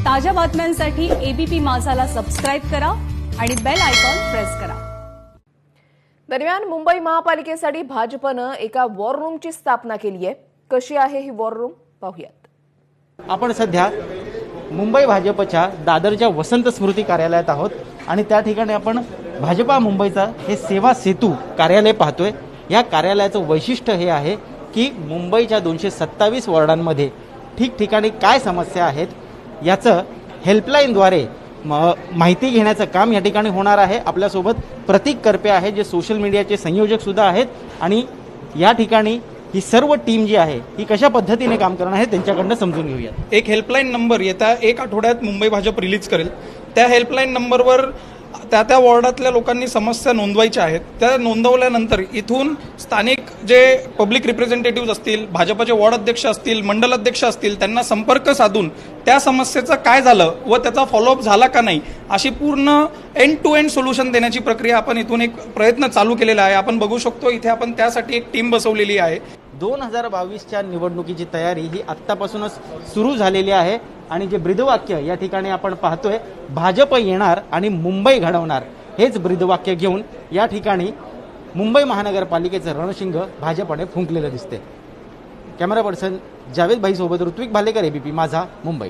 ताज्या बातम्यांसाठी ABP माझाला subscribe करा आणि बेल आयकॉन प्रेस करा। दरम्यान मुंबई महापालिकेसाठी भाजपनं एका वॉर रूमची स्थापना केली आहे। कशी आहे ही वॉर रूम पाहूयात। आपण सध्या मुंबई भाजपच्या दादरच्या वसंत स्मृती कार्यालयात आहोत आणि त्या ठिकाणी आपण भाजपा मुंबईचा हे सेवा सेतू कार्यालय पाहतोय। या कार्यालयाचं वैशिष्ट्य हे आहे की मुंबईच्या 227 वॉर्डांमध्ये ठिकठिकाणी काय समस्या आहेत याचं हेल्पलाईनद्वारे माहिती घेण्याचं काम या ठिकाणी होणार आहे। आपल्यासोबत प्रतीक करपे आहे जे सोशल मीडियाचे संयोजक सुद्धा आहेत आणि या ठिकाणी ही सर्व टीम जी आहे ही कशा पद्धतीने काम करणार आहे त्यांच्याकडनं समजून घेऊया। एक हेल्पलाईन नंबर येत्या एक आठवड्यात मुंबई भाजप रिलीज करेल। त्या हेल्पलाईन नंबरवर त्या वॉर्डातल्या लोकांनी समस्या नोंदवायच्या आहेत। त्या नोंदवल्यानंतर इथून स्थानिक जे पब्लिक रिप्रेझेंटेटिव्ह असतील, भाजपचे वॉर्ड अध्यक्ष असतील, मंडल अध्यक्ष असतील, त्यांना संपर्क साधून त्या समस्येचं काय झालं व त्याचा फॉलोअप झाला का नाही अशी पूर्ण एंड टू एंड सोल्युशन देण्याची प्रक्रिया आपण इथून एक प्रयत्न चालू केलेला आहे। आपण बघू शकतो इथे आपण त्यासाठी एक टीम बसवलेली आहे। 2022च्या निवडणुकीची तयारी ही आत्तापासूनच सुरू झालेली आहे आणि जे ब्रीदवाक्य या ठिकाणी आपण पाहतोय भाजप येणार आणि मुंबई घडवणार हेच ब्रीदवाक्य घेऊन या ठिकाणी मुंबई महानगरपालिकेचं रणशिंग भाजपने फुंकलेलं दिसते। कॅमेरा पर्सन जावेद भाई सोबत ऋत्विक भालेकर, एबीपी माझा, मुंबई।